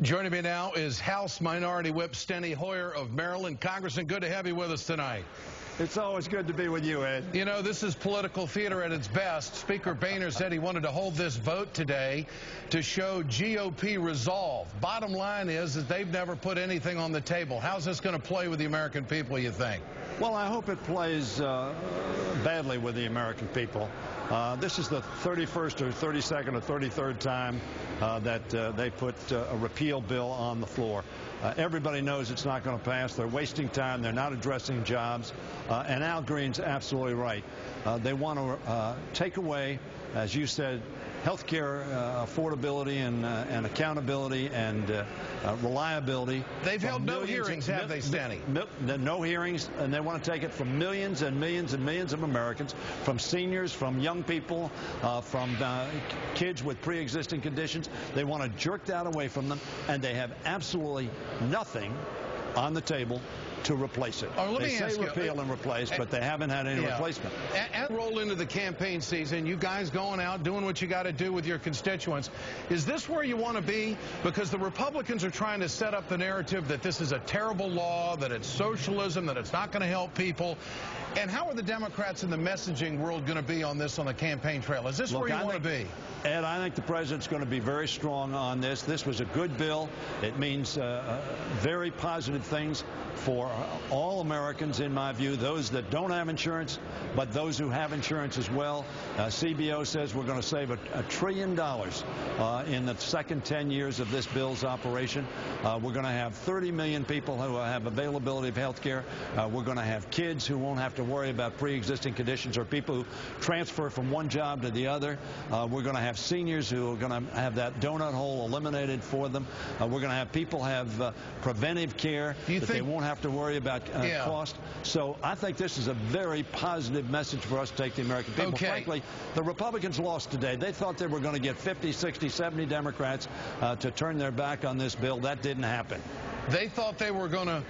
Joining me now is House Minority Whip Steny Hoyer of Maryland. Congressman, good to have you with us tonight. It's always good to be with you, Ed. You know, this is political theater at its best. Speaker Boehner said he wanted to hold this vote today to show GOP resolve. Bottom line is that they've never put anything on the table. How's this going to play with the American people, you think? Well, I hope it plays badly with the American people. This is the 31st or 32nd or 33rd time that they put a repeal bill on the floor. Everybody knows it's not going to pass. They're wasting time. They're not addressing jobs. And Al Green's absolutely right. They want to take away, as you said, health care affordability and accountability and reliability. They've held no hearings, have they, Steny? No hearings, and they want to take it from millions and millions and millions of Americans, from seniors, from young people, from kids with pre-existing conditions. They want to jerk that away from them, and they have absolutely nothing on the table to replace it. They say repeal and replace, but they haven't had any replacement. And roll into the campaign season, you guys going out, doing what you got to do with your constituents. Is this where you want to be? Because the Republicans are trying to set up the narrative that this is a terrible law, that it's socialism, that it's not going to help people. And how are the Democrats in the messaging world going to be on this on the campaign trail? Is this where you want to be? Ed, I think the president's going to be very strong on this. This was a good bill. It means very positive things for all Americans, in my view, those that don't have insurance, but those who have insurance as well. CBO says we're going to save $1 trillion in the second 10 years of this bill's operation. We're going to have 30 million people who have availability of health care. We're going to have kids who won't have to worry about pre-existing conditions or people who transfer from one job to the other. We're going to have seniors who are going to have that donut hole eliminated for them. We're going to have people have preventive care that they won't have to worry about cost. So I think this is a very positive message for us to take to the American people. Frankly, the Republicans lost today. They thought they were going to get 50, 60, 70 Democrats to turn their back on this bill. That didn't happen. They thought they were going to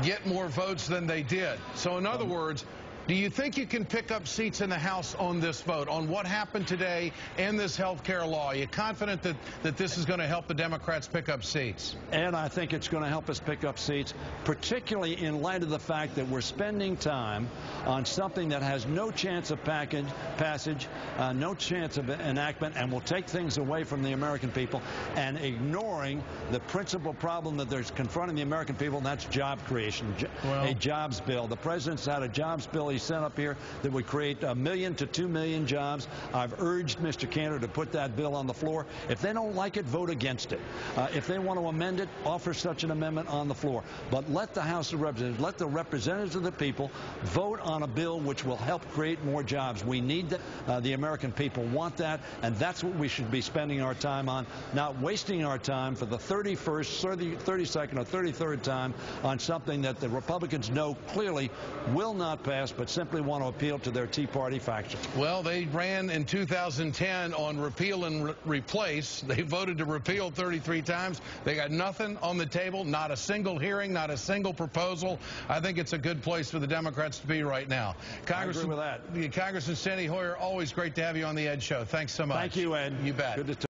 get more votes than they did. So in other words, do you think you can pick up seats in the House on this vote, on what happened today and this health care law? Are you confident that this is going to help the Democrats pick up seats? And I think it's going to help us pick up seats, particularly in light of the fact that we're spending time on something that has no chance of passage, no chance of enactment, and will take things away from the American people, and ignoring the principal problem that there's confronting the American people, and that's job creation, a jobs bill. The president's had a jobs bill he sent up here that would create 1 million to 2 million jobs. I've urged Mr. Cantor to put that bill on the floor. If they don't like it, vote against it. If they want to amend it, offer such an amendment on the floor. But let the House of Representatives, let the representatives of the people vote on a bill which will help create more jobs. We need that. The American people want that, and that's what we should be spending our time on, not wasting our time for the 31st, 32nd, or 33rd time on something that the Republicans know clearly will not pass, but simply want to appeal to their Tea Party faction. Well, they ran in 2010 on repeal and replace. They voted to repeal 33 times. They got nothing on the table, not a single hearing, not a single proposal. I think it's a good place for the Democrats to be right now. I agree with that. Congressman Steny Hoyer, always great to have you on the Ed Show. Thanks so much. Thank you, Ed. You bet. Good to talk.